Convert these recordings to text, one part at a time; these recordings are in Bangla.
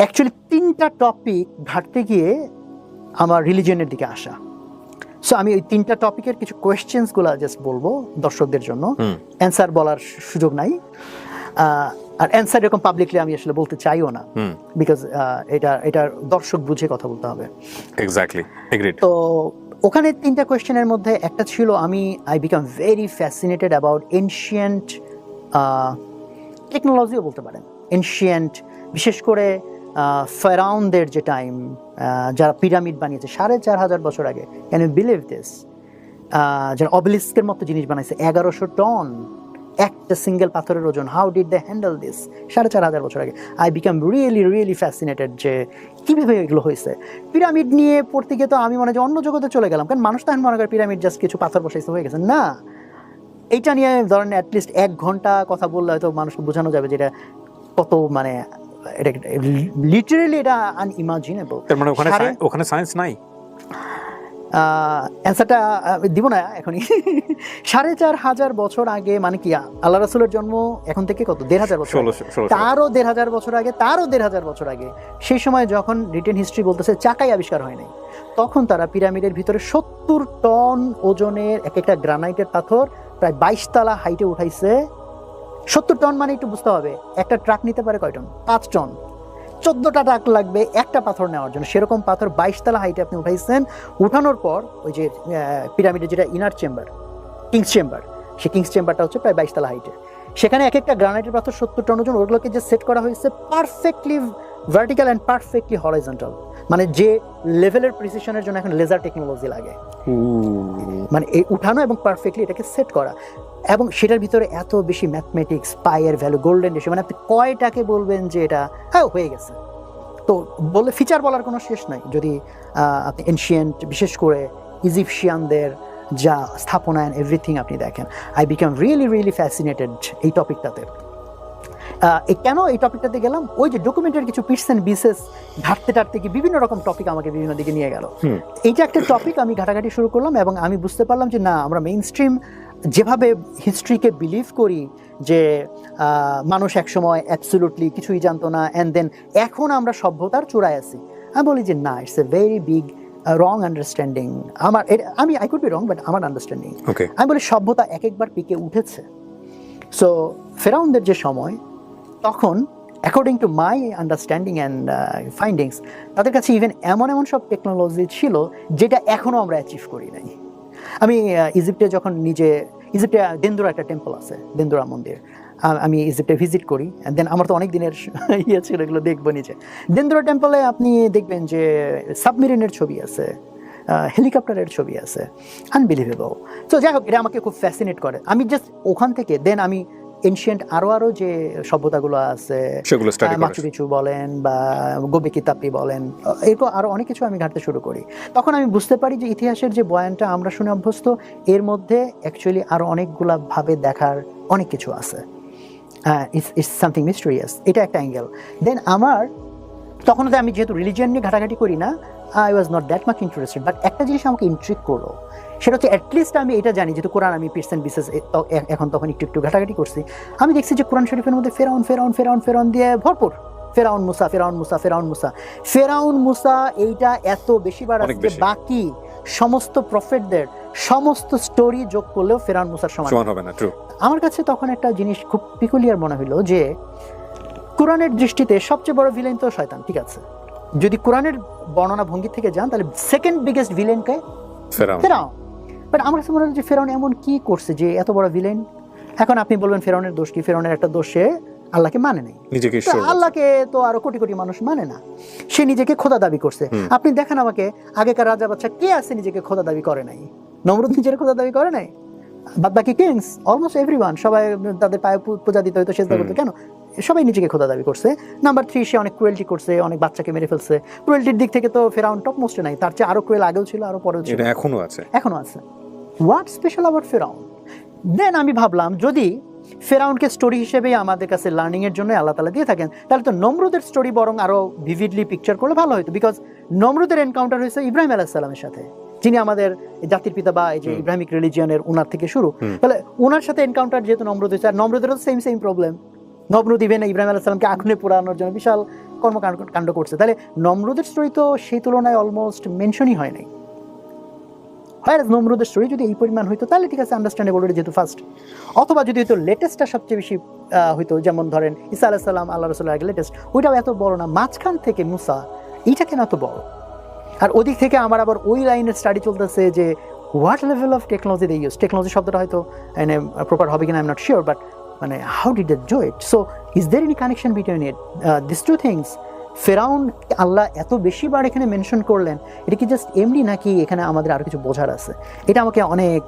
অ্যাকচুয়ালি 3টা টপিক ঘাটতে গিয়ে আমার রিলিজিয়নের দিকে আসা। সো আমি ওই 3টা টপিকের কিছু কোয়েশ্চেন্সগুলো জাস্ট বলবো দর্শকদের জন্য, অ্যান্সার বলার সুযোগ নাই, আর অ্যান্সার এরকম পাবলিকলি আমি আসলে বলতে চাইও না, বিকজ এটা দর্শক বুঝে কথা বলতে হবে। Exactly, agreed. তো ওখানে 3টা কোয়েশ্চেনের মধ্যে একটা ছিল I become very fascinated about ancient টেকনোলজিও বলতে পারেন, এনশিয়েন্ট, বিশেষ করে ফেরাউনদের যে টাইম, যারা পিরামিড বানিয়েছে 4500 বছর আগে। Can you believe this? যারা অবলিস্কের মতো জিনিস বানাইছে, 1100 টন একটা সিঙ্গেল পাথরের ওজন। How did they handle this 4500 বছর আগে? আই বিকাম রিয়েলি ফ্যাসিনেটেড যে কীভাবে এগুলো হয়েছে। পিরামিড নিয়ে পড়তে গিয়ে তো আমি মনে হয় অন্য জগতে চলে গেলাম, কারণ মানুষ তো এখন মনে করে পিরামিড জাস্ট কিছু পাথর বসাইছে হয়ে গেছে। না, এইটা নিয়ে ধরেন অ্যাটলিস্ট 1 ঘন্টা কথা বললে হয়তো মানুষকে বোঝানো যাবে যে এটা কত, মানে এটা লিটারেলি এটা আনইমাজিনেবল। তার মানে ওখানে সায়েন্স নাই। অ্যান্সারটা দিব না এখনই। 4500 বছর আগে, মানে কি আল্লাহ রাসূলের জন্ম এখন থেকে কত 1500 বছর, তারও 1500 বছর আগে, তারও 1500 বছর আগে, সেই সময় যখন রিটেন হিস্ট্রি বলতেছে চাকাই আবিষ্কার হয় নাই, তখন তারা পিরামিডের ভিতরে 70 টন ওজনের একটা গ্রানাইটের পাথর প্রায় 22 তলা হাইটে উঠাইছে। 70 টন মানে একটু বুঝতে হবে, একটা ট্রাক নিতে পারে কয় টন? 5 টন। 14টা ট্রাক লাগবে একটা পাথর নেওয়ার জন্য। সেরকম পাথর 22 তলা হাইটে আপনি উঠাইছেন। উঠানোর পর ওই যে পিরামিডের যেটা ইনার চেম্বার, কিংস চেম্বার, সেই কিংস চেম্বারটা হচ্ছে প্রায় 22 তলা হাইটে। সেখানে একটা গ্রানাইটের পাথর 70 টন ওজন, ওগুলোকে যে সেট করা হয়েছে perfectly vertical and perfectly horizontal, মানে যে লেভেলের প্রিসিশনের জন্য এখন লেজার টেকনোলজি লাগে, মানে এই উঠানো এবং পারফেক্টলি এটাকে সেট করা। এবং সেটার ভিতরে এত বেশি ম্যাথমেটিক্স, পায়ের ভ্যালু, গোল্ডেন রেশিও, মানে আপনি কয়টাকে বলবেন যে এটা হ্যাঁ হয়ে গেছে। তো বলে ফিচার বলার কোনো শেষ নাই। যদি আপনি এনশিয়েন্ট, বিশেষ করে ইজিপশিয়ানদের যা স্থাপনা অ্যান্ড এভরিথিং আপনি দেখেন, আই বিকাম রিয়েলি ফ্যাসিনেটেড এই টপিকটাতে। কেন এই টপিকটাতে গেলাম? ওই যে ডকুমেন্টের কিছু পিটস অ্যান্ড বিসেস ঘাটতে গিয়ে বিভিন্ন রকম টপিক আমাকে বিভিন্ন দিকে নিয়ে গেল। এইটা একটা টপিক আমি ঘাটাঘাটি শুরু করলাম, এবং আমি বুঝতে পারলাম যে না, আমরা মেইন স্ট্রিম যেভাবে হিস্ট্রিকে বিলিভ করি যে মানুষ একসময় অ্যাবসলিউটলি কিছুই জানতো না, অ্যান্ড দেন এখন আমরা সভ্যতার চূড়ায় আছি, আমি বলি যে না, it's a very big wrong understanding. I could be wrong, but আমার আন্ডারস্ট্যান্ডিং, আমি বলি সভ্যতা একবার পিকে উঠেছে। সো ফেরাউনদের যে সময়, তখন according to my understanding and findings, তাদের কাছে ইভেন এমন সব টেকনোলজি ছিল যেটা এখনও আমরা অ্যাচিভ করি নাই। আমি ইজিপ্টে যখন ইজিপ্টে দেন্দুরা একটা টেম্পল আছে, দেন্দুরা মন্দির, আমি ইজিপ্টে ভিজিট করি, দেন আমার তো অনেক দিনের ইয়ে ছিল, এগুলো দেখবো নিজে। দেন্দুরা টেম্পলে আপনি দেখবেন যে সাবমেরিনের ছবি আছে, হেলিকপ্টারের ছবি আছে, আনবিলিভেবল। তো যাই হোক, এটা আমাকে খুব ফ্যাসিনেট করে। আমি জাস্ট ওখান থেকে দেন আমি এনশিয়েন্ট আরো যে সভ্যতাগুলো আছে, মাচু পিচু বলেন বা গোবেকি তাপ্পি বলেন, এরকম আরো অনেক কিছু আমি ঘাটতে শুরু করি। তখন আমি বুঝতে পারি যে ইতিহাসের যে বয়ানটা আমরা শুনে অভ্যস্ত, এর মধ্যে অ্যাকচুয়ালি আরো অনেকগুলা ভাবে দেখার অনেক কিছু আছে। ইটস সামথিং মিস্টেরিয়াস, এটা একটা অ্যাঙ্গেল। দেন আমার তখন তো আমি যেহেতু রিলিজিয়ন নিয়ে ঘাটাঘাটি করি না, I was not that much interested, but একটা জিনিস আমাকে ইন্ট্রিগ করলো, সেটা হচ্ছে অ্যাটলিস্ট আমি এটা জানি, যেহেতু কোরআন আমি পিটস অ্যান্ড বিসেস এখন তখন একটু ঘাটাঘাটি করছি, আমি দেখছি যে কোরআন শরীফের মধ্যে ফেরাউন দিয়ে ভরপুর। ফেরাউন মুসা এইটা এত বেশিবার আসছে, বাকি সমস্ত প্রফেটদের সমস্ত স্টোরি যোগ করলেও ফেরাউন মুসার সমান হবে না। আমার কাছে তখন একটা জিনিস খুব পিকুলিয়ার মনে হলো যে কোরআনের দৃষ্টিতে সবচেয়ে বড় ভিলেন তো শয়তান, ঠিক আছে। যদি কোরআনের বর্ণনা ভঙ্গি থেকে যান, তাহলে সেকেন্ড বিগেস্ট ভিলেন কে? ফেরাউন। বাট আমার কাছে মনে হয় যে ফেরাউন এমন কি করছে যে এত বড় ভিলেন? এখন আপনি বলবেন ফেরাউনের দোষ কি? ফেরাউনের একটা দোষে আল্লাহকে মানে নাই, আল্লাহকে তো আরো কোটি কোটি মানুষ মানে না, সে নিজেকে খোদা দাবি করছে। আপনি দেখেন আমাকে, আগেকার রাজা বাচ্চা কে আছে নিজেকে খোদা দাবি করে নাই? নমরুদ নিজের খোদা দাবি করে নাই, বাদ বাকি কিংস অলমোস্ট এভরিওয়ান, সবাই তাদের পায়ে পূজা দিতে হয়তো, সেজদা করতে, কেন? সবাই নিজেকে খোদা দাবি করছে। নাম্বার 3, সে অনেক ক্রুয়েলটি করছে, অনেক বাচ্চাকে মেরে ফেলছে। ক্রুয়েলটির দিক থেকে তো ফেরাউন টপ মোস্টে নাই, তার চেয়ে আরো ক্রুয়েল আগেও ছিল, আরো পরেও ছিল, এখনো আছে। হোয়াট স্পেশাল অ্যাবাউট ফেরাউন? দেন আমি ভাবলাম, যদি ফেরাউনকে স্টোরি হিসেবে আমাদের কাছে লার্নিং এর জন্য আল্লাহ তাআলা দিয়ে থাকেন, তাহলে তো নমরুদের স্টোরি বরং আরো ভিভিডলি পিকচার করলে ভালো হতো। বিকজ নমরুদের এনকাউন্টার হয়েছে ইব্রাহিম আলাইহিস সালামের সাথে, যিনি আমাদের জাতির পিতা বা এই যে ইব্রাহিমিক রিলিজিয়নের, ওনার থেকে শুরু। তাহলে ওনার সাথে এনকাউন্টার যেহেতু নমরুদ হয়েছে, আর নমরুদেরও সেম প্রবলেম। নমরুদ ইভেন ইব্রাহিম আলাইহিস সালামকে আগুনে পোড়ানোর জন্য বিশাল কর্মকাণ্ড করছে, তাহলে নমরুদের স্টোরি তো সেই তুলনায় অলমোস্ট মেনশনই হয় নাই। হয় নমরুদের স্টোরি যদি এই পরিমাণ হইতো তাহলে ঠিক আছে, আন্ডারস্ট্যান্ডেবল, যেহেতু ফার্স্ট, অথবা যদি হয়তো লেটেস্টটা সবচেয়ে বেশি হইতো, যেমন ধরেন ঈসা আলাইহিস সালাম আল্লাহ রাসূলের আগে লেটেস্ট, ওইটাও এত বড় না, মাঝখান থেকে মুসা, এইটা কেন এত বড়? আর ওদিক থেকে আমার আবার ওই লাইনের স্টাডি চলতেছে যে what level of technology they use, technology শব্দটা হয়তো মানে প্রপার হবে কিনা I am not sure, but মানে how did they do it? So is there any connection between it, this two things? ফেরাউন আল্লাহ এত বেশিবার এখানে মেনশন করলেন, এটা কি জাস্ট এমনি নাকি এখানে আমাদের আরো কিছু বোঝার আছে? এটা আমাকে অনেক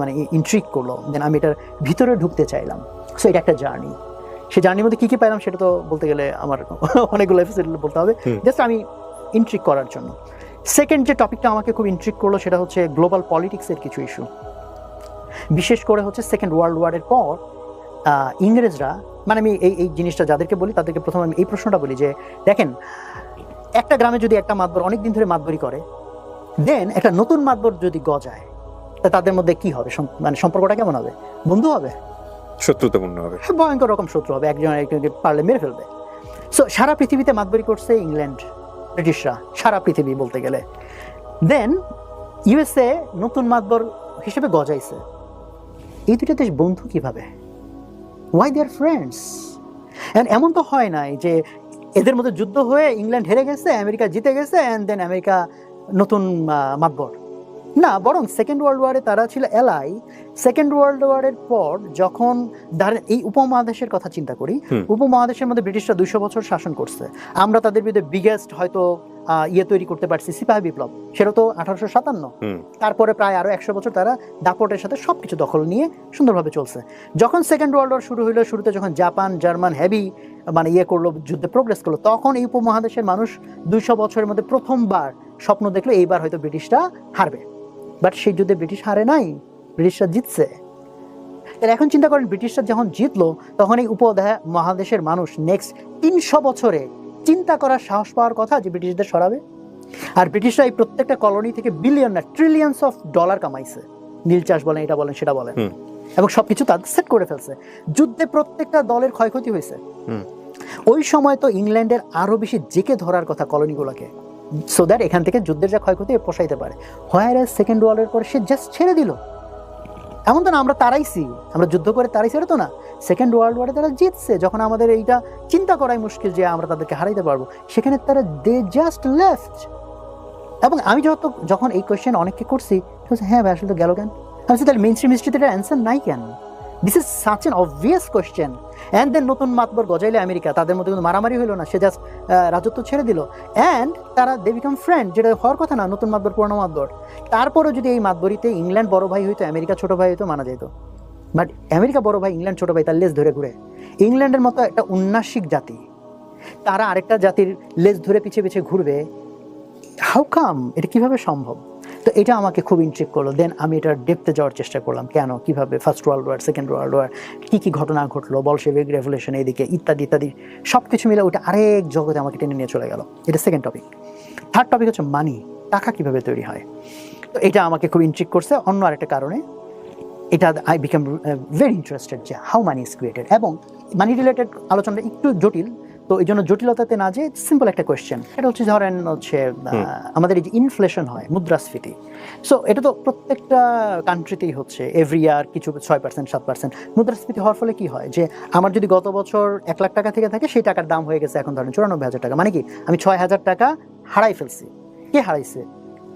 মানে ইন্ট্রিক করলো, দেন আমি এটার ভিতরে ঢুকতে চাইলাম। সো এটা একটা জার্নি, সেই জার্নির মধ্যে কী কী পাইলাম সেটা তো বলতে গেলে আমার অনেকগুলো এপিসোড বলতে হবে, জাস্ট আমি ইন্ট্রিক করার জন্য। সেকেন্ড যে টপিকটা আমাকে খুব ইন্ট্রিক করলো সেটা হচ্ছে গ্লোবাল পলিটিক্সের কিছু ইস্যু, বিশেষ করে হচ্ছে সেকেন্ড ওয়ার্ল্ড ওয়ারের পর ইংরেজরা, মানে আমি এই জিনিসটা যাদেরকে বলি তাদেরকে প্রথমে আমি এই প্রশ্নটা বলি যে দেখেন, একটা গ্রামে যদি একটা মাতবর অনেকদিন ধরে মাতবরি করে, দেন একটা নতুন মাতবর যদি গজায়, তা তাদের মধ্যে কি হবে? মানে সম্পর্কটা কেমন হবে? বন্ধু হবে? শত্রুতাপূর্ণ হবে, ভয়ঙ্কর রকম শত্রু হবে, একজন একজনকে পারলে মেরে ফেলবে। সো সারা পৃথিবীতে মাতবরি করছে ইংল্যান্ড, ব্রিটিশরা, সারা পৃথিবী বলতে গেলে। দেন ইউএসএ নতুন মাতবর হিসেবে গজাইছে। এই দুটো দেশ বন্ধু কিভাবে? Why they are friends? And এমন তো হয় নাই যে এদের মধ্যে যুদ্ধ হয়ে ইংল্যান্ড হেরে গেছে, আমেরিকা জিতে গেছে, অ্যান্ড দেন আমেরিকা নতুন মাতবর। না, বরং সেকেন্ড ওয়ার্ল্ড ওয়ারে তারা ছিল এলাই। সেকেন্ড ওয়ার্ল্ড ওয়ারের পর যখন এই উপমহাদেশের কথা চিন্তা করি, উপমহাদেশের মধ্যে ব্রিটিশরা 200 বছর শাসন করছে। আমরা তাদের বিরুদ্ধে বিগেস্ট হয়তো তৈরি করতে পারছি সিপাহী বিপ্লব, সেটা তো 1857। তারপরে প্রায় আরো 100 বছর তারা দাপটের সাথে সবকিছু দখল নিয়ে সুন্দরভাবে চলছে। যখন সেকেন্ড ওয়ার্ল্ড ওয়ার শুরু হইলো, শুরুতে যখন জাপান জার্মান হেভি মানে করলো, যুদ্ধে প্রোগ্রেস করলো, তখন এই উপমহাদেশের মানুষ 200 বছরের মধ্যে প্রথমবার স্বপ্ন দেখলো এইবার হয়তো ব্রিটিশরা হারবে। বাট সেই যুদ্ধে ব্রিটিশ হারে নাই, ব্রিটিশরা জিতছে। এখন চিন্তা করেন, ব্রিটিশরা যখন জিতলো তখন এই উপমহাদেশের মানুষ নেক্সট 300 বছরে চিন্তা করার সাহস পাওয়ার কথা যে ব্রিটিশদের সরাবে। আর ব্রিটিশরা এই প্রত্যেকটা কলোনি থেকে বিলিয়ন না ট্রিলিয়ন্স অফ ডলার কামাইছে, নীল চাষ বলেন, এটা বলেন, সেটা বলেন, এবং সবকিছু তাদের সেট করে ফেলছে। যুদ্ধে প্রত্যেকটা দলের ক্ষয়ক্ষতি হয়েছে। ওই সময় তো ইংল্যান্ডের আরো বেশি জেকে ধরার কথা কলোনিগুলোকে, সো দ্যাট এখান থেকে যুদ্ধের যা ক্ষয়ক্ষতি পোষাইতে পারে। হোয়ার এজ সেকেন্ড ওয়ার্ল্ডের পরে সে জাস্ট ছেড়ে দিল। এমন তো না আমরা তারাইছি, আমরা যুদ্ধ করে তারাইছি, এটা তো না। সেকেন্ড ওয়ার্ল্ড ওয়ারে তারা জিতছে, যখন আমাদের এইটা চিন্তা করাই মুশকিল যে আমরা তাদেরকে হারাইতে পারবো, সেখানে তারা দে জাস্ট লেফট। এবং আমি যখন এই কোয়েশ্চেন অনেককে করছি, হ্যাঁ ভাই আসলে তো গেল কেন? আমি তাহলে মেইন স্ট্রিম হিস্ট্রিতে এটার অ্যান্সার নাই কেন? This is such an obvious question. And then নতুন মাতবর গজাইলে আমেরিকা, তাদের মধ্যে কিন্তু মারামারি হইলো না, সে জাস্ট রাজত্ব ছেড়ে দিল, অ্যান্ড তারা দে বিকাম ফ্রেন্ড, যেটা হওয়ার কথা না, নতুন মাতবর পুরনো মাতবর। তারপরেও যদি এই মাতবরিতে ইংল্যান্ড বড় ভাই হইতো, আমেরিকা ছোট ভাই হইতো, মানা যেত। বাট আমেরিকা বড় ভাই, ইংল্যান্ড ছোট ভাই, তার লেজ ধরে ঘুরে। ইংল্যান্ডের মতো একটা উন্নাসিক জাতি, তারা আরেকটা জাতির লেজ ধরে পিছিয়ে পিছিয়ে ঘুরবে? How come? এটা কিভাবে সম্ভব? তো এটা আমাকে খুব ইন্ট্রিক করলো। দেন আমি এটার ডেপথে যাওয়ার চেষ্টা করলাম, কেন, কিভাবে, first world war, second world war, কী কী ঘটনা ঘটলো, বলশেভিক রেভলিউশন, এইদিকে ইত্যাদি ইত্যাদি সব কিছু মিলে ওটা আরেক জগতে আমাকে টেনে নিয়ে চলে গেল। এটা সেকেন্ড টপিক। থার্ড টপিক হচ্ছে মানি, টাকা কিভাবে তৈরি হয়। তো এটা আমাকে খুব ইন্ট্রিক করছে অন্য আরেকটা কারণে। এটা আই বিকাম ভেরি ইন্টারেস্টেড যে হাউ মানি ইজ ক্রিয়েটেড। এবং মানি রিলেটেড আলোচনাটা একটু জটিল, তো এই জন্য জটিলতাতে না যে সিম্পল একটা কোয়েশ্চেন, এটা হচ্ছে ধরেন হচ্ছে আমাদের এই যে ইনফ্লেশন হয়, মুদ্রাস্ফীতি, সো এটা তো প্রত্যেকটা কান্ট্রিতেই হচ্ছে এভরি ইয়ার কিছু 6% 7%। মুদ্রাস্ফীতি হওয়ার ফলে কি হয় যে আমার যদি গত বছর 1 লাখ টাকা থেকে থাকে, সেই টাকার দাম হয়ে গেছে এখন ধরেন 94,000 টাকা, মানে কি আমি 6,000 টাকা হারাই ফেলছি। কে হারাইছে?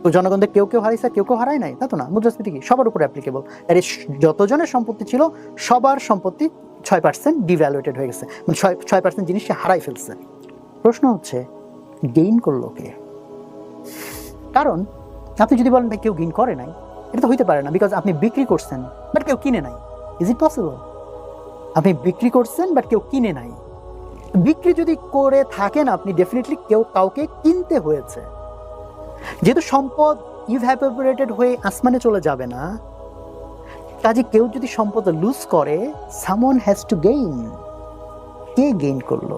তো জনগণদের কেউ কেউ হারাইছে, কেউ কেউ হারায় নাই, তা তো না। মুদ্রাস্ফীতি কি সবার উপর অ্যাপ্লিকেবল? আর যতজনের সম্পত্তি ছিল সবার সম্পত্তি 6% ডিভ্যালুয়েটেড হয়ে গেছে, মানে 6% জিনিস সে হারাই ফেলছে। প্রশ্ন হচ্ছে গেইন করলো কে? কারণ আপনি যদি বলেন ভাই কেউ গেইন করে নাই, এটা তো হইতে পারে না, বিকজ আপনি বিক্রি করছেন বাট কেউ কিনে নাই। Is it possible? আপনি বিক্রি করছেন বাট কেউ কিনে নাই। বিক্রি যদি করে থাকেন আপনি, ডেফিনেটলি কেউ কাউকে কিনতে হয়েছে। যেহেতু সম্পদ ইভ্যাপোরেটেড হয়ে আসমানে চলে যাবে না, কাজে কেউ যদি সম্পদ লুজ করে, someone has to gain. K gain করলো?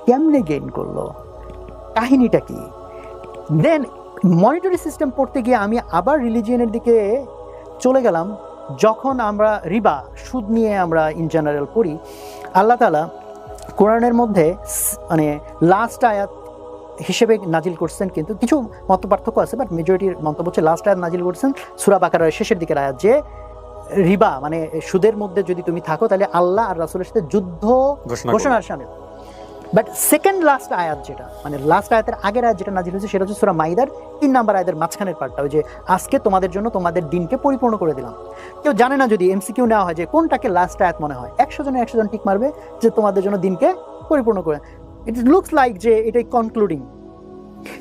কেমনে গেইন করলো? কাহিনীটা কি? দেন মনিটারি সিস্টেম পড়তে গিয়ে আমি আবার রিলিজিয়নের দিকে চলে গেলাম। যখন আমরা রিবা, সুদ নিয়ে আমরা ইন জেনারেল পড়ি, আল্লাহ তাআলা কোরআনের মধ্যে মানে লাস্ট আয়াত হিসেবে নাজিল করছেন, কিন্তু কিছু মত পার্থক্য আছে, বাট মেজরিটির মন্তব্য হচ্ছে লাস্ট আয়াত নাজিল করছেন সূরা বাকারার শেষের দিকের আয়াত, যে রিবা মানে সুদের মধ্যে যদি তুমি থাকো তাহলে আল্লাহ আর রাসূলের সাথে যুদ্ধ ঘোষণার শামিল। বাট সেকেন্ড লাস্ট আয়াত যেটা মানে লাস্ট আয়াতের আগের আয়াত যেটা নাজিল হয়েছে সেটা হচ্ছে সূরা মাইদার 3 নম্বর আয়াতের মাঝখানের পার্টটা, ওই যে আজকে তোমাদের জন্য তোমাদের দিনকে পরিপূর্ণ করে দিলাম। কেউ জানে না যদি এমসিকিউ নেওয়া হয় যে কোনটাকে লাস্ট আয়াত মনে হয়, 100 জনে 100 জন টিক মারবে যে তোমাদের জন্য দিনকে পরিপূর্ণ করে। ইট লুকস লাইক যে এটাই কনক্লুডিং।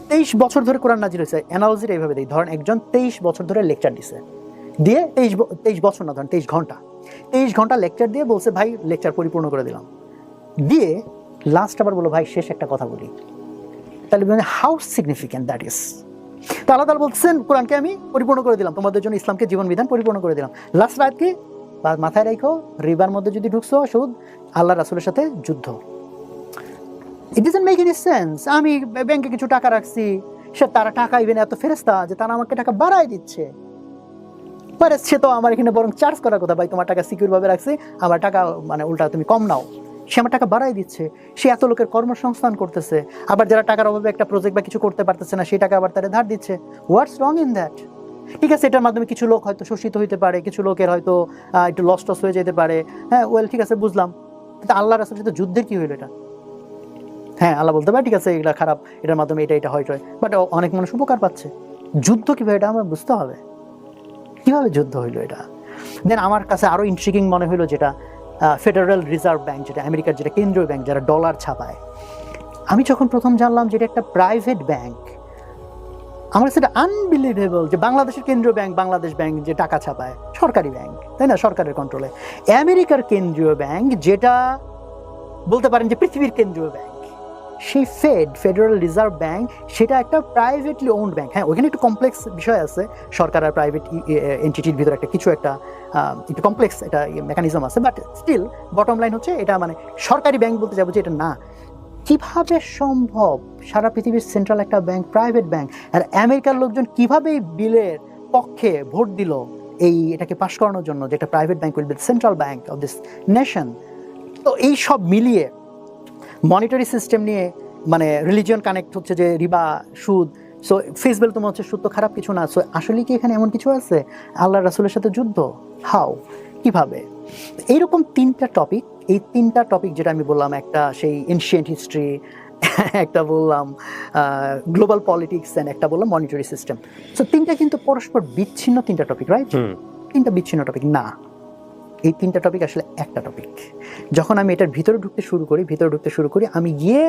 23 বছর ধরে কোরআন নাজিল হয়েছে। অ্যানালজিটা এইভাবে দেই, ধরেন একজন 23 বছর ধরে লেকচার দিছে, দিয়ে 23 বছর না, ধরেন 23 ঘন্টা লেকচার দিয়ে বলছে ভাই লেকচার পরিপূর্ণ করে দিলাম, দিয়ে লাস্ট আবার বলো ভাই শেষ একটা কথা বলি, তাহলে হাউ সিগনিফিক্যান্ট দ্যাট ইজ। তো আল্লাহ তাআলা বলছেন কোরআনকে আমি পরিপূর্ণ করে দিলাম, তোমাদের জন্য ইসলামকে জীবন বিধান পরিপূর্ণ করে দিলাম। লাস্ট রাত কি মাথায় রাখো, রিবার মধ্যে যদি ঢুকছো সুদ, আল্লাহ রাসূলের সাথে যুদ্ধ। It doesn't make any sense. আমি ব্যাংকে কিছু টাকা রাখছি, সে তারা টাকা ইভেন এত ফেরেস্তা যে তারা আমাকে টাকা বাড়াই দিচ্ছে, পরে সে তো আমার এখানে বরং চার্জ করার কথা, ভাই তোমার টাকা সিকিউর ভাবে রাখছি, আমার টাকা মানে উল্টা তুমি কম নাও, সে আমার টাকা বাড়াই দিচ্ছে, সে এত লোকের কর্মসংস্থান করতেছে, আবার যারা টাকার অভাবে একটা প্রজেক্ট বা কিছু করতে পারতেছে না সেই টাকা আবার তারা ধার দিচ্ছে। হোয়াটস রং ইন দ্যাট? ঠিক আছে, এটার মাধ্যমে কিছু লোক হয়তো শোষিত হইতে পারে, কিছু লোকের হয়তো একটু লস টস হয়ে যেতে পারে, হ্যাঁ ওয়েল ঠিক আছে বুঝলাম, কিন্তু আল্লাহ রাসূলের সাথে যুদ্ধের কি হইলো এটা? হ্যাঁ আল্লাহ বলতে পারে ঠিক আছে এগুলা খারাপ, এটার মাধ্যমে এটা হয়, বাট অনেক মানুষ উপকার পাচ্ছে। যুদ্ধ কিভাবে এটা আমার বুঝতে হবে, কিভাবে যুদ্ধ হইলো এটা। দেন আমার কাছে আরো ইন্ট্রিগিং মনে হইলো যেটা ফেডারেল রিজার্ভ ব্যাংক, যেটা আমেরিকার যেটা কেন্দ্রীয় ব্যাংক, যারা ডলার ছাপায়। আমি যখন প্রথম জানলাম যে এটা একটা প্রাইভেট ব্যাংক, আমার কাছে এটা আনবিলিভেবল যে বাংলাদেশের কেন্দ্রীয় ব্যাংক, বাংলাদেশ ব্যাংক যে টাকা ছাপায়, সরকারি ব্যাংক তাই না, সরকারের কন্ট্রোলে। আমেরিকার কেন্দ্রীয় ব্যাংক যেটা বলতে পারেন যে পৃথিবীর কেন্দ্রীয় ব্যাংক, সেই ফেডারেল রিজার্ভ ব্যাংক, সেটা একটা প্রাইভেটলি ওন্ড ব্যাংক। হ্যাঁ ওইখানে একটু কমপ্লেক্স বিষয় আছে, সরকার আর প্রাইভেট এন্টিটির ভিতরে একটা কিছু একটা একটু কমপ্লেক্স এটা মেকানিজম আছে, বাট স্টিল বটম লাইন হচ্ছে এটা মানে সরকারি ব্যাংক বলতে যাবো যে এটা না। কিভাবে সম্ভব সারা পৃথিবীর সেন্ট্রাল একটা ব্যাংক প্রাইভেট ব্যাংক, আর আমেরিকার লোকজন কিভাবে বিলের পক্ষে ভোট দিল এই এটাকে পাশ করানোর জন্য, যে একটা private bank will be central bank of this nation. তো এই সব মিলিয়ে মনিটারি সিস্টেম নিয়ে মানে রিলিজিয়ন কানেক্ট হচ্ছে, যে রিবা সুদ, সো ফেসবেল তোমার হচ্ছে সুদ তো খারাপ কিছু না, সো আসলে কি এখানে এমন কিছু আছে? আল্লাহ রাসূলের সাথে যুদ্ধ, হাউ, কিভাবে? এইরকম 3টা টপিক, এই 3টা টপিক যেটা আমি বললাম, একটা সেই এনশিয়েন্ট হিস্ট্রি, একটা বললাম গ্লোবাল পলিটিক্স, এন্ড একটা বললাম মনিটারি সিস্টেম। সো 3টা কিন্তু পরস্পর বিচ্ছিন্ন 3টা টপিক, রাইট? 3টা বিচ্ছিন্ন টপিক না, এই 3টা টপিক আসলে একটা টপিক। যখন আমি এটার ভিতরে ঢুকতে শুরু করি আমি গিয়ে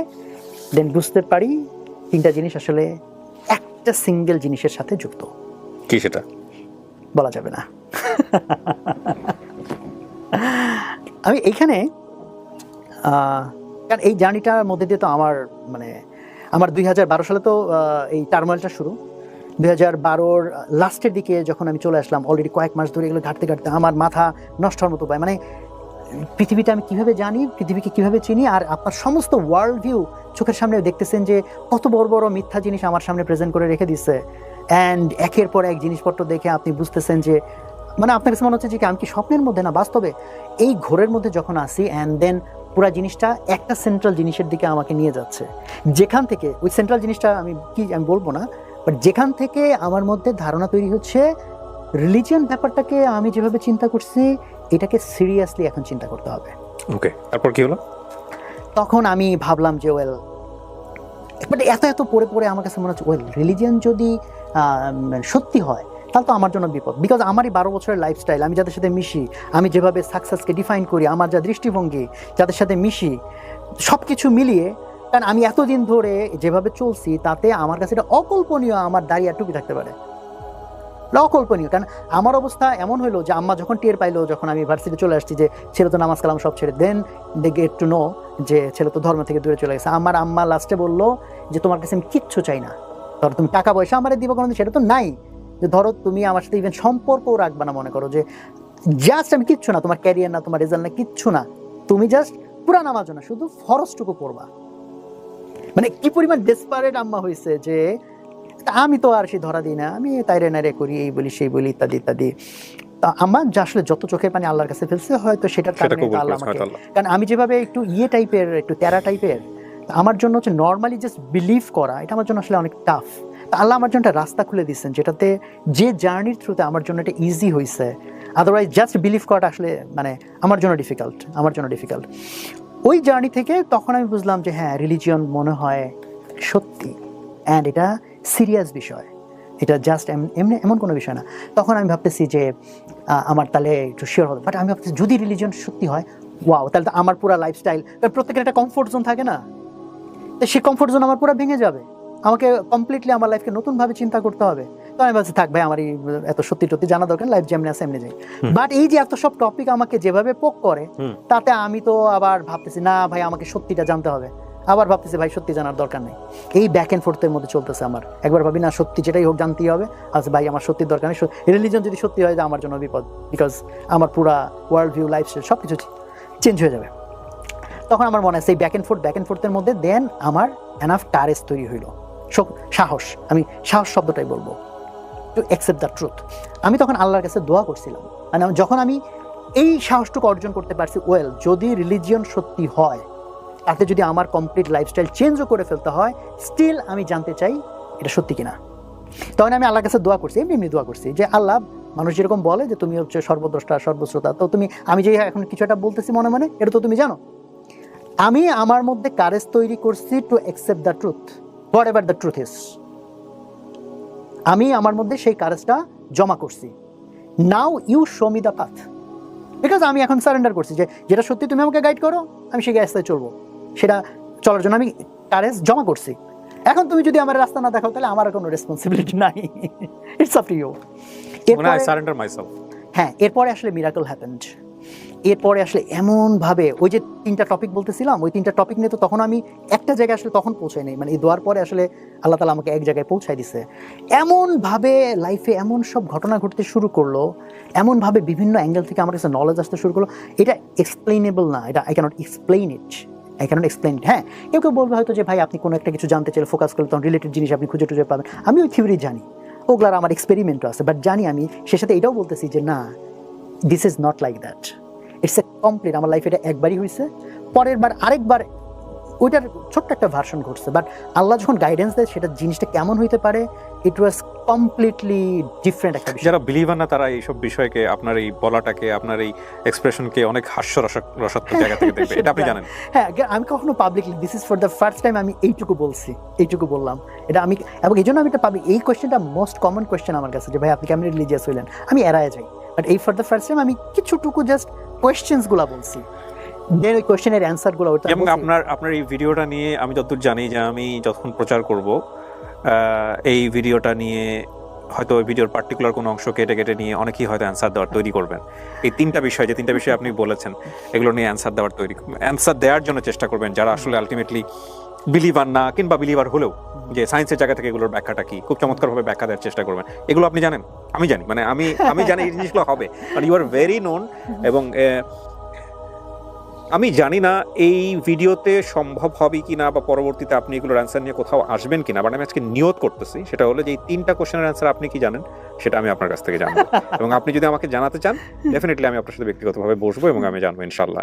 দেন বুঝতে পারি 3টা জিনিস আসলে একটা সিঙ্গেল জিনিসের সাথে যুক্ত। কি সেটা বলা যাবে না। আমি এইখানে কারণ এই জার্নিটার মধ্যে দিয়ে তো আমার 2012 সালে তো এই টার্মোয়েলটা শুরু। 2012-র লাস্টের দিকে যখন আমি চলে আসলাম, অলরেডি কয়েক মাস ধরে এগুলো ঘাটতে আমার মাথা নষ্ট হওয়ার মতো পায়। মানে পৃথিবীটা আমি কিভাবে জানি, পৃথিবীকে কিভাবে চিনি, আর আপনার সমস্ত ওয়ার্ল্ড ভিউ চোখের সামনে দেখতেছেন যে কত বড় বড় মিথ্যা জিনিস আমার সামনে প্রেজেন্ট করে রেখে দিচ্ছে, অ্যান্ড একের পর এক জিনিসপত্র দেখে আপনি বুঝতেছেন যে মানে আপনার কাছে মনে হচ্ছে যে আমি কি স্বপ্নের মধ্যে না বাস্তবে। এই ঘোরের মধ্যে যখন আসি, অ্যান্ড দেন পুরা জিনিসটা একটা সেন্ট্রাল জিনিসের দিকে আমাকে নিয়ে যাচ্ছে, যেখান থেকে ওই সেন্ট্রাল জিনিসটা আমি বলবো না, বাট যেখান থেকে আমার মধ্যে ধারণা তৈরি হচ্ছে রিলিজিয়ন ব্যাপারটাকে আমি যেভাবে চিন্তা করছি এটাকে সিরিয়াসলি এখন চিন্তা করতে হবে। ওকে, তারপর কি হলো? তখন আমি ভাবলাম যে ওয়েল, বাট এত পড়ে আমার কাছে মনে হচ্ছে ওয়েল রিলিজিয়ন যদি সত্যি হয় তাহলে তো আমার জন্য বিপদ। বিকজ আমারই 12 বছরের লাইফস্টাইল, আমি যাদের সাথে মিশি, আমি যেভাবে সাকসেসকে ডিফাইন করি, আমার যা দৃষ্টিভঙ্গি, যাদের সাথে মিশি, সব কিছু মিলিয়ে, কারণ আমি এতদিন ধরে যেভাবে চলছি তাতে আমার কাছে এটা অকল্পনীয় আমার দাঁড়িয়ে টুপি থাকতে পারে, অকল্পনীয়। কারণ আমার অবস্থা এমন হলো যে আম্মা যখন টের পাইলো, যখন আমি ভার্সিটি চলে আসছি যে ছেলে তো নামাজ কালাম সব ছেড়ে, দেন দে গেট টু নো যে ছেলে তো ধর্ম থেকে দূরে চলে গেছে। আমার আম্মা লাস্টে বললো যে তোমার কাছে আমি কিচ্ছু চাই না, ধরো তুমি টাকা পয়সা আমার দিব কোনো, সেটা তো নাই, যে ধরো তুমি আমার সাথে ইভেন সম্পর্কও রাখবা না, মনে করো যে জাস্ট আমি কিচ্ছু না, তোমার ক্যারিয়ার না, তোমার রেজাল্ট না, কিচ্ছু না, তুমি জাস্ট পুরা নামাজ না, শুধু ফরজটুকু পড়বা। মানে কি পরিমাণ ডেসপারেট আম্মা হয়েছে যে আমি তো আর সে ধরা দিই না, আমি তাইরে নাইরে করি, এই বলি সেই বলি ইত্যাদি ইত্যাদি। তা আমার যা আসলে যত চোখের পানি আল্লাহর কাছে ফেলছে হয়তো সেটার কারণে কবুল আল্লাহ করেছে আমাকে, হয়তো আল্লাহ। কারণ আমি যেভাবে একটু টাইপের, একটু তেরা টাইপের, আমার জন্য হচ্ছে নর্মালি জাস্ট বিলিভ করা এটা আমার জন্য আসলে অনেক টাফ। আল্লাহ আমার জন্য একটা রাস্তা খুলে দিচ্ছেন যেটাতে, যে জার্নির থ্রুতে আমার জন্য এটা ইজি হয়েছে। আদারওয়াইজ জাস্ট বিলিভ করাটা আসলে মানে আমার জন্য ডিফিকাল্ট। ওই জার্নি থেকে তখন আমি বুঝলাম যে হ্যাঁ, রিলিজিয়ন মনে হয় সত্যি, অ্যান্ড এটা সিরিয়াস বিষয়, এটা জাস্ট এমন কোনো বিষয় না। তখন আমি ভাবতেছি যে আমার তাহলে একটু শিওর হবে, বাট আমি ভাবতেছি যদি রিলিজিয়ন সত্যি হয়, ওয়াও, তাহলে তো আমার পুরো লাইফস্টাইল, প্রত্যেকের একটা কমফোর্ট জোন থাকে না, তো সেই কমফোর্ট জোন আমার পুরো ভেঙে যাবে, আমাকে কমপ্লিটলি আমার লাইফকে নতুনভাবে চিন্তা করতে হবে। তো আমি ভাবছি থাক ভাই, আমার এত সত্যি জানা দরকার, লাইফ যেমনি আছে এমনি যাই। বাট এই যে এত সব টপিক আমাকে যেভাবে পোক করে, তাতে আমি তো আবার ভাবতেছি না ভাই, আমাকে সত্যিটা জানতে হবে। আবার ভাবতেছি ভাই সত্যি জানার দরকার নেই। এই ব্যাক অ্যান্ড ফোর্থের মধ্যে চলতেছে আমার। একবার ভাবি না সত্যি যেটাই হোক জানতেই হবে, আচ্ছা ভাই আমার সত্যির দরকার নেই, রিলিজন যদি সত্যি হয় আমার জন্য বিপদ, বিকজ আমার পুরা ওয়ার্ল্ড ভিউ, লাইফস্টাইল সব কিছু চেঞ্জ হয়ে যাবে। তখন আমার মনে হয় সেই ব্যাক অ্যান্ড ফোর্থের মধ্যে দেন আমার এনাফ কারেজ তৈরি হইল, সাহস, আমি সাহস শব্দটাই বলবো, টু অ্যাকসেপ্ট দ্য ট্রুথ। আমি তখন আল্লাহর কাছে দোয়া করছিলাম, মানে যখন আমি এই সাহসটুকু অর্জন করতে পারছি, ওয়েল, যদি রিলিজিয়ন সত্যি হয়, তাতে যদি আমার কমপ্লিট লাইফস্টাইল চেঞ্জও করে ফেলতে হয়, স্টিল আমি জানতে চাই এটা সত্যি কিনা। তখন আমি আল্লাহর কাছে দোয়া করছি, এমনি দোয়া করছি যে আল্লাহ, মানুষ যেরকম বলে যে তুমি হচ্ছে সর্বদ্রষ্টা সর্বশ্রোতা, তো তুমি, আমি যে এখন কিছু একটা বলতেছি মনে মনে, এটা তো তুমি জানো। আমি আমার মধ্যে কারেজ তৈরি করছি to accept the truth, whatever the truth is. আমি আমার মধ্যে সেই কারেজটা জমা করছি। Now you show me the path, because আমি এখন সারেন্ডার করছি যে যেটা সত্যি তুমি আমাকে গাইড করো, আমি সেই রাস্তায় চলবো, সেটা চলার জন্য আমি কারেজ জমা করছি। এখন তুমি যদি আমার রাস্তা না দেখাও, তাহলে আমার কোনো রেসপন্সিবিলিটি নাই, it's up to you. I surrender myself. হ্যাঁ, এরপরে আসলে মিরাকল হ্যাপেন্ড। এরপরে আসলে এমনভাবে, ওই যে 3টা টপিক বলতেছিলাম, ওই 3টা টপিক নিয়ে তো তখন আমি একটা জায়গায় আসলে তখন পৌঁছাই নাই, মানে এই দোয়ার পরে আসলে আল্লাহ তাআলা আমাকে এক জায়গায় পৌঁছাই দিছে। এমনভাবে লাইফে এমন সব ঘটনা ঘটতে শুরু করলো, এমনভাবে বিভিন্ন অ্যাঙ্গেল থেকে আমার কাছে নলেজ আসতে শুরু করলো, এটা এক্সপ্লেনেবল না, এটা আই ক্যানট এক্সপ্লেইন ইট। হ্যাঁ, কেউ বলবে হয়তো যে ভাই আপনি কোনো একটা কিছু জানতে চাইলে ফোকাস করলে তখন রিলেটেড জিনিস আপনি খুঁজে টুজে পাবেন। আমি ওই থিওরি জানি, ওগুলার আমার এক্সপেরিমেন্টও আছে, বাট জানি আমি সে সাথে এটাও বলতেছি যে না, this is not like that, it's a complete. আমার লাইফে এটা একবারই হয়েছে, পরের বার আরেকবার ওইটার ছোট্ট একটা ভার্সন ঘটছে, বাট আল্লাহ যখন গাইডেন্স দেয় সেটা জিনিসটা কেমন হইতে পারে, ইট ওয়াজ কমপ্লিটলি ডিফারেন্ট একটা বিষয়। যারা বিলিভার না, তারা এইসব বিষয়কে, আপনার এই বলাটাকে, আপনার এই এক্সপ্রেশনকে অনেক রসাত্মক জায়গা থেকে দেখবে, এটা আপনি জানেন। হ্যাঁ, আমি কখনো publicly, this is for the first time আমি এইটুকু বললাম, এটা আমি, এবং এই জন্য আমি এটা পাবলিক, এই কোয়েশ্চেনটা মোস্ট কমন কোয়েশ্চেন আমার কাছে যে ভাই আপনি কেমন রিলিজিয়াস হইলেন, আমি এড়ায় যাই, বাট এই ফর দ্য ফার্স্ট টাইম আমি কিছুটুকু জাস্ট কোয়েশ্চেন্সগুলো বলছি, দেন ওই কোয়েশ্চেনের অ্যান্সারগুলো। এবং আপনার এই ভিডিওটা নিয়ে আমি যতদূর জানি, যে আমি যখন প্রচার করব এই ভিডিওটা নিয়ে, হয়তো ওই ভিডিওর পার্টিকুলার কোনো অংশ কেটে নিয়ে অনেকেই হয়তো অ্যান্সার দেওয়ার তৈরি করবেন। এই 3টা বিষয়, যে 3টা বিষয় আপনি বলেছেন, এগুলো নিয়ে অ্যান্সার দেওয়ার জন্য চেষ্টা করবেন, যারা আসলে আলটিমেটলি বিলিভার না, কিংবা বিলিভার হলেও যে সায়েন্সের জায়গা থেকে এগুলোর ব্যাখ্যাটা কি, খুব চমৎকারভাবে ব্যাখ্যা দেওয়ার চেষ্টা করবেন। এগুলো আপনি জানেন, আমি জানি, মানে আমি জানি এই জিনিসগুলো হবে, কারণ ইউ আর ভেরি নোন। এবং আমি জানি না এই ভিডিওতে সম্ভব হবে কিনা, বা পরবর্তীতে আপনি এগুলোর অ্যান্সার নিয়ে কোথাও আসবেন কিনা, বাট আমি আজকে নিয়ত করতেছি, সেটা হলো যে এই 3টা কোশ্চেনের অ্যান্সার আপনি কি জানেন সেটা আমি আপনার কাছ থেকে জানবো। এবং আপনি যদি আমাকে জানাতে চান, ডেফিনেটলি আমি আপনার সাথে ব্যক্তিগতভাবে বসবো এবং আমি জানবো, ইনশাল্লাহ।